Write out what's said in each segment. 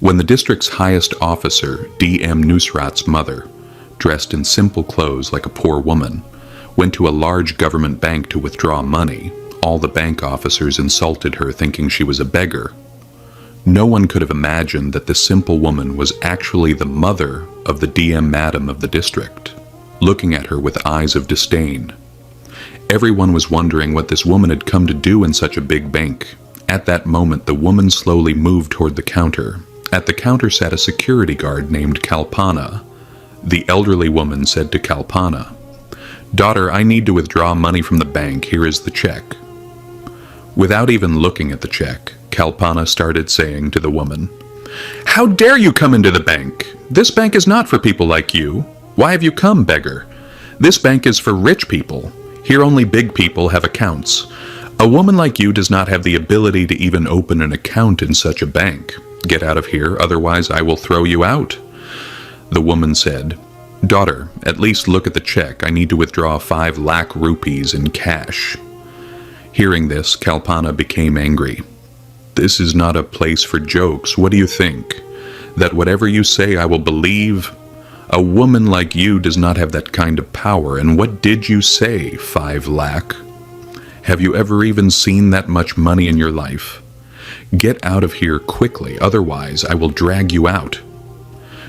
When the district's highest officer, DM Nusrat's mother, dressed in simple clothes like a poor woman, went to a large government bank to withdraw money, all the bank officers insulted her, thinking she was a beggar. No one could have imagined that this simple woman was actually the mother of the DM madam of the district, looking at her with eyes of disdain. Everyone was wondering what this woman had come to do in such a big bank. At that moment, the woman slowly moved toward the counter. At the counter sat a security guard named Kalpana. The elderly woman said to Kalpana, "Daughter, I need to withdraw money from the bank. Here is the check." Without even looking at the check, Kalpana started saying to the woman, "How dare you come into the bank? This bank is not for people like you. Why have you come, beggar? This bank is for rich people. Here only big people have accounts. A woman like you does not have the ability to even open an account in such a bank. Get out of here, otherwise I will throw you out." The woman said, "Daughter, at least look at the check. I need to withdraw 5 lakh rupees in cash." Hearing this, Kalpana became angry. "This is not a place for jokes. What do you think? That whatever you say I will believe? A woman like you does not have that kind of power. And what did you say, 5 lakh? Have you ever even seen that much money in your life? Get out of here quickly, otherwise I will drag you out."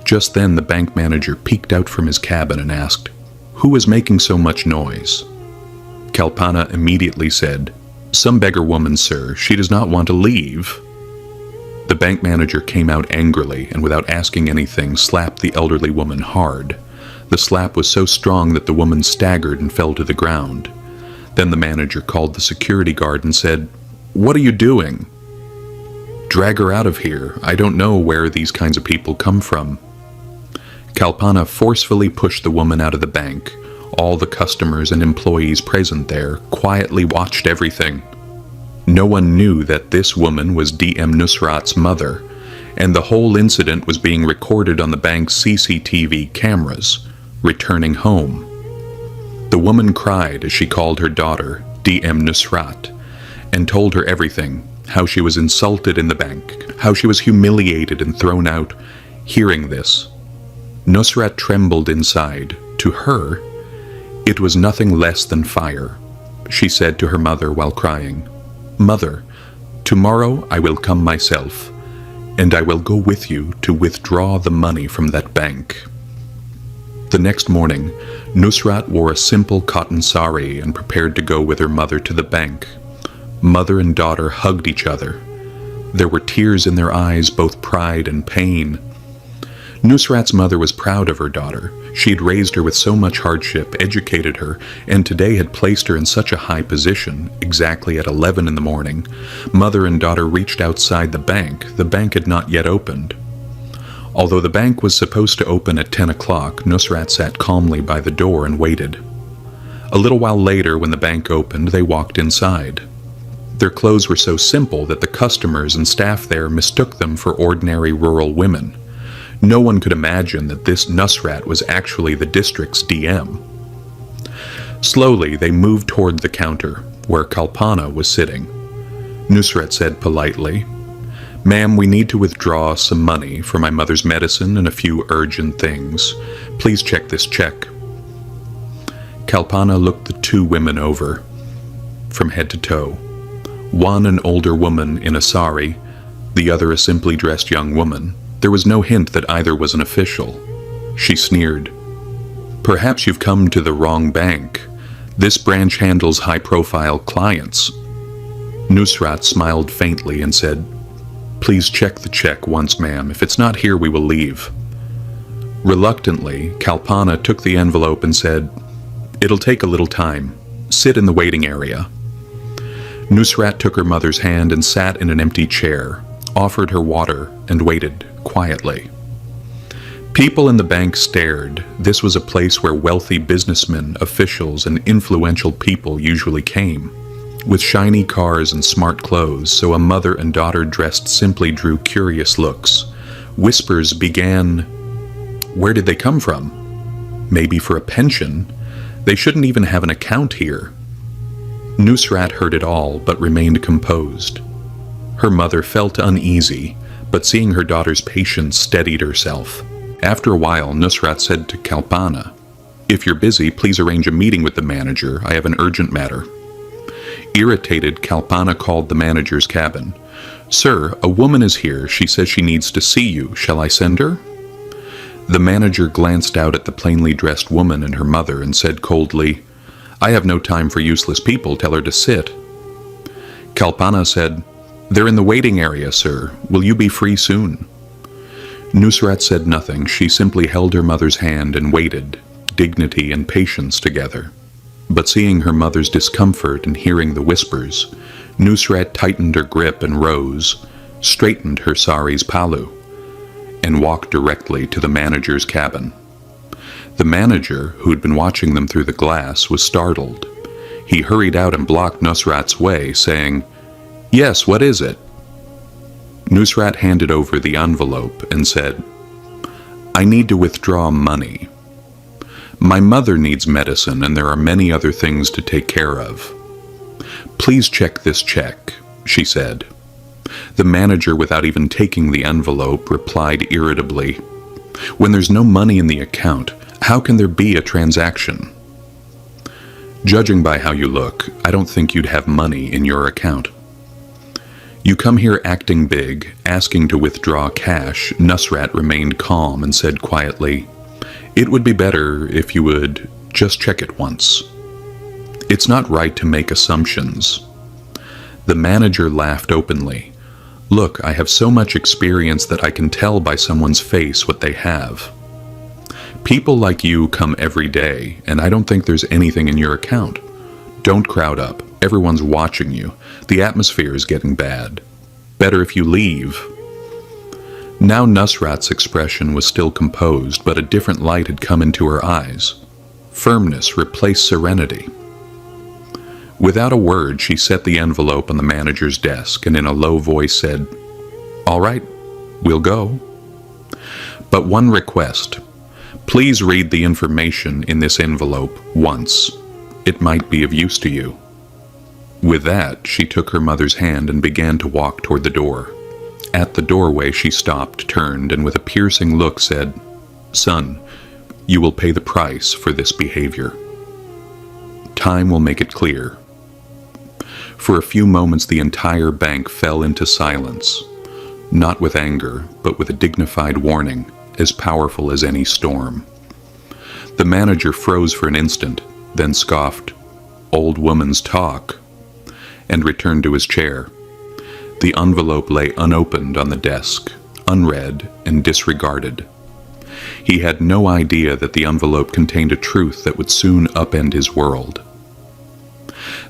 Just then the bank manager peeked out from his cabin and asked, "Who is making so much noise?" Kalpana immediately said, "Some beggar woman, sir. She does not want to leave." The bank manager came out angrily and without asking anything slapped the elderly woman hard. The slap was so strong that the woman staggered and fell to the ground. Then the manager called the security guard and said, "What are you doing?" "Drag her out of here. I don't know where these kinds of people come from." Kalpana forcefully pushed the woman out of the bank. All the customers and employees present there quietly watched everything. No one knew that this woman was DM Nusrat's mother, and the whole incident was being recorded on the bank's CCTV cameras. Returning home, the woman cried as she called her daughter DM Nusrat and told her everything, how she was insulted in the bank, how she was humiliated and thrown out. Hearing this, Nusrat trembled inside. To her, it was nothing less than fire. She said to her mother while crying, "Mother, tomorrow I will come myself, and I will go with you to withdraw the money from that bank." The next morning, Nusrat wore a simple cotton sari and prepared to go with her mother to the bank. Mother and daughter hugged each other. There were tears in their eyes, both pride and pain. Nusrat's mother was proud of her daughter. She had raised her with so much hardship, educated her, and today had placed her in such a high position. Exactly at 11 in the morning, mother and daughter reached outside the bank. The bank had not yet opened. Although the bank was supposed to open at 10 o'clock, Nusrat sat calmly by the door and waited. A little while later, when the bank opened, they walked inside. Their clothes were so simple that the customers and staff there mistook them for ordinary rural women. No one could imagine that this Nusrat was actually the district's DM. Slowly, they moved toward the counter, where Kalpana was sitting. Nusrat said politely, "Ma'am, we need to withdraw some money for my mother's medicine and a few urgent things. Please check this check." Kalpana looked the two women over, from head to toe. One an older woman in a sari, the other a simply dressed young woman. There was no hint that either was an official. She sneered, "Perhaps you've come to the wrong bank. This branch handles high-profile clients." Nusrat smiled faintly and said, "Please check the check once, ma'am. If it's not here, we will leave." Reluctantly, Kalpana took the envelope and said, "It'll take a little time. Sit in the waiting area." Nusrat took her mother's hand and sat in an empty chair, offered her water, and waited quietly. People in the bank stared. This was a place where wealthy businessmen, officials, and influential people usually came, with shiny cars and smart clothes, so a mother and daughter dressed simply drew curious looks. Whispers began. Where did they come from? Maybe for a pension? They shouldn't even have an account here. Nusrat heard it all, but remained composed. Her mother felt uneasy, but seeing her daughter's patience steadied herself. After a while, Nusrat said to Kalpana, "If you're busy, please arrange a meeting with the manager. I have an urgent matter." Irritated, Kalpana called the manager's cabin. "Sir, a woman is here. She says she needs to see you. Shall I send her?" The manager glanced out at the plainly dressed woman and her mother and said coldly, "I have no time for useless people. Tell her to sit." Kalpana said, "They're in the waiting area, sir. Will you be free soon?" Nusrat said nothing. She simply held her mother's hand and waited, dignity and patience together. But seeing her mother's discomfort and hearing the whispers, Nusrat tightened her grip and rose, straightened her sari's palu, and walked directly to the manager's cabin. The manager, who had been watching them through the glass, was startled. He hurried out and blocked Nusrat's way, saying, "Yes, what is it?" Nusrat handed over the envelope and said, "I need to withdraw money. My mother needs medicine and there are many other things to take care of. Please check this check," she said. The manager, without even taking the envelope, replied irritably, "When there's no money in the account, how can there be a transaction? Judging by how you look, I don't think you'd have money in your account." "You come here acting big, asking to withdraw cash." Nusrat remained calm and said quietly, "It would be better if you would just check it once. It's not right to make assumptions." The manager laughed openly. "Look, I have so much experience that I can tell by someone's face what they have. People like you come every day, and I don't think there's anything in your account. Don't crowd up. Everyone's watching you. The atmosphere is getting bad. Better if you leave." Now Nusrat's expression was still composed, but a different light had come into her eyes. Firmness replaced serenity. Without a word, she set the envelope on the manager's desk and in a low voice said, "All right, we'll go. But one request. Please read the information in this envelope once. It might be of use to you." With that, she took her mother's hand and began to walk toward the door. At the doorway, she stopped, turned, and with a piercing look said, "Son, you will pay the price for this behavior. Time will make it clear." For a few moments, the entire bank fell into silence, not with anger, but with a dignified warning, as powerful as any storm. The manager froze for an instant, then scoffed, "Old woman's talk," and returned to his chair. The envelope lay unopened on the desk, unread and disregarded. He had no idea that the envelope contained a truth that would soon upend his world.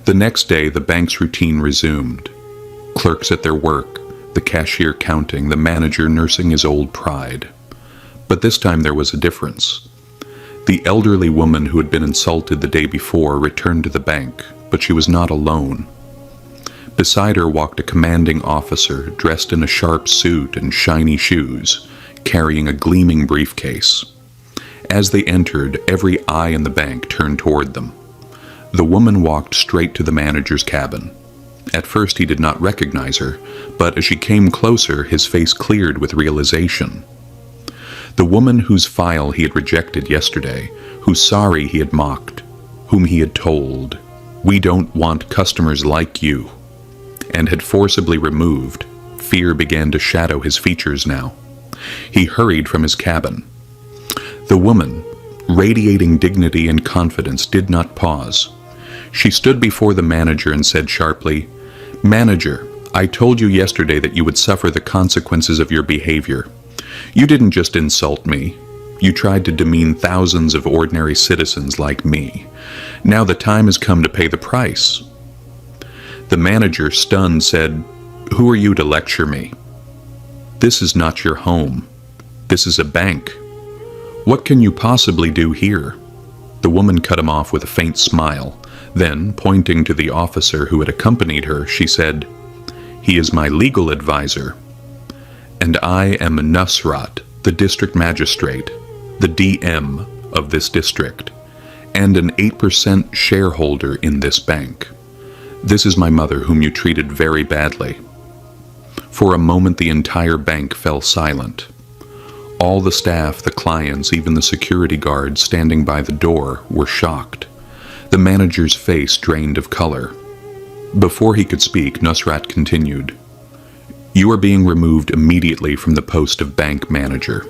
The next day, the bank's routine resumed. Clerks at their work, the cashier counting, the manager nursing his old pride. But this time there was a difference. The elderly woman who had been insulted the day before returned to the bank, but she was not alone. Beside her walked a commanding officer dressed in a sharp suit and shiny shoes, carrying a gleaming briefcase. As they entered, every eye in the bank turned toward them. The woman walked straight to the manager's cabin. At first he did not recognize her, but as she came closer, his face cleared with realization. The woman whose file he had rejected yesterday, whose sari he had mocked, whom he had told, "We don't want customers like you," and had forcibly removed, fear began to shadow his features now. He hurried from his cabin. The woman, radiating dignity and confidence, did not pause. She stood before the manager and said sharply, "Manager, I told you yesterday that you would suffer the consequences of your behavior. You didn't just insult me. You tried to demean thousands of ordinary citizens like me. Now the time has come to pay the price." The manager, stunned, said, "Who are you to lecture me? This is not your home. This is a bank. What can you possibly do here?" The woman cut him off with a faint smile. Then, pointing to the officer who had accompanied her, she said, "He is my legal advisor. And I am Nusrat, the district magistrate, the DM of this district, and an 8% shareholder in this bank. This is my mother, whom you treated very badly." For a moment, the entire bank fell silent. All the staff, the clients, even the security guards standing by the door were shocked. The manager's face drained of color. Before he could speak, Nusrat continued, "You are being removed immediately from the post of bank manager.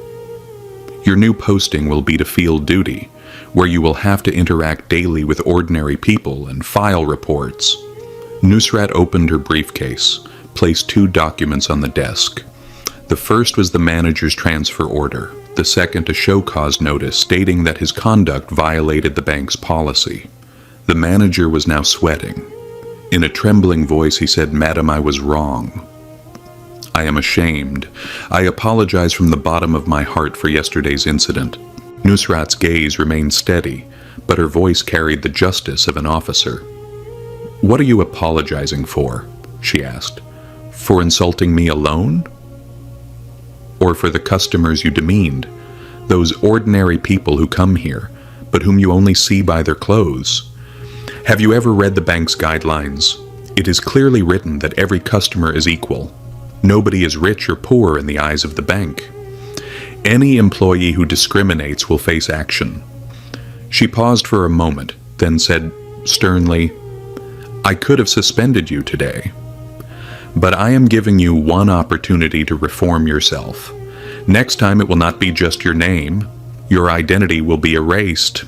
Your new posting will be to field duty, where you will have to interact daily with ordinary people and file reports." Nusrat opened her briefcase, placed 2 documents on the desk. The first was the manager's transfer order, the second a show cause notice stating that his conduct violated the bank's policy. The manager was now sweating. In a trembling voice he said, "Madam, I was wrong. I am ashamed. I apologize from the bottom of my heart for yesterday's incident." Nusrat's gaze remained steady, but her voice carried the justice of an officer. "What are you apologizing for?" she asked. "For insulting me alone? Or for the customers you demeaned, those ordinary people who come here, but whom you only see by their clothes? Have you ever read the bank's guidelines? It is clearly written that every customer is equal. Nobody is rich or poor in the eyes of the bank. Any employee who discriminates will face action." She paused for a moment, then said sternly, "I could have suspended you today. But I am giving you one opportunity to reform yourself. Next time it will not be just your name. Your identity will be erased."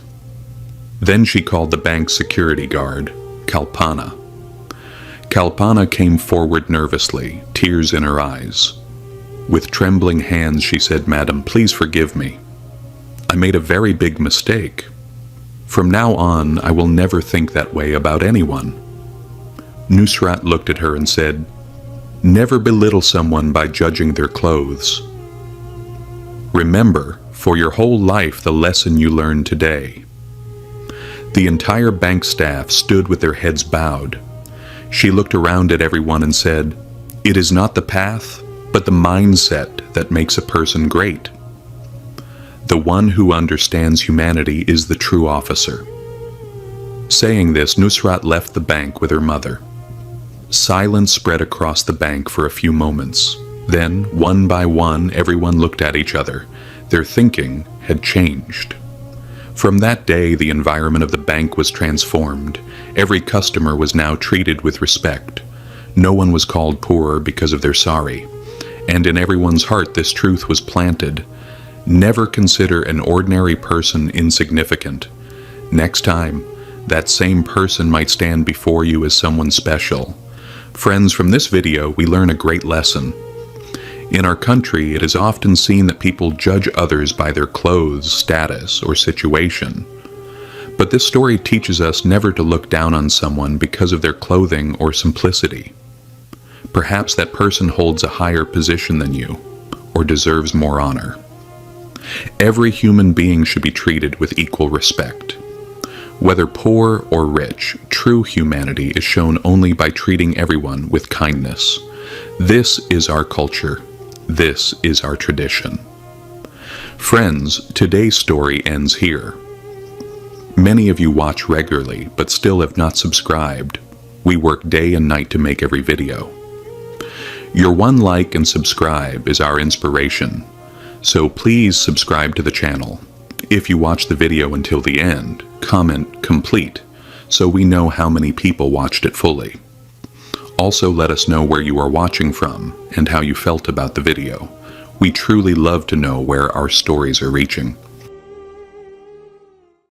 Then she called the bank's security guard, Kalpana. Kalpana came forward nervously, tears in her eyes. With trembling hands she said, "Madam, please forgive me. I made a very big mistake. From now on, I will never think that way about anyone." Nusrat looked at her and said, "Never belittle someone by judging their clothes. Remember, for your whole life, the lesson you learned today." The entire bank staff stood with their heads bowed. She looked around at everyone and said, "It is not the path, but the mindset that makes a person great. The one who understands humanity is the true officer." Saying this, Nusrat left the bank with her mother. Silence spread across the bank for a few moments. Then, one by one, everyone looked at each other. Their thinking had changed. From that day, the environment of the bank was transformed. Every customer was now treated with respect. No one was called poor because of their sari. And in everyone's heart, this truth was planted. Never consider an ordinary person insignificant. Next time, that same person might stand before you as someone special. Friends, from this video, we learn a great lesson. In our country, it is often seen that people judge others by their clothes, status, or situation. But this story teaches us never to look down on someone because of their clothing or simplicity. Perhaps that person holds a higher position than you, or deserves more honor. Every human being should be treated with equal respect. Whether poor or rich, true humanity is shown only by treating everyone with kindness. This is our culture. This is our tradition. Friends, today's story ends here. Many of you watch regularly, but still have not subscribed. We work day and night to make every video. Your one like and subscribe is our inspiration, so please subscribe to the channel. If you watch the video until the end, comment complete, so we know how many people watched it fully. Also, let us know where you are watching from and how you felt about the video. We truly love to know where our stories are reaching.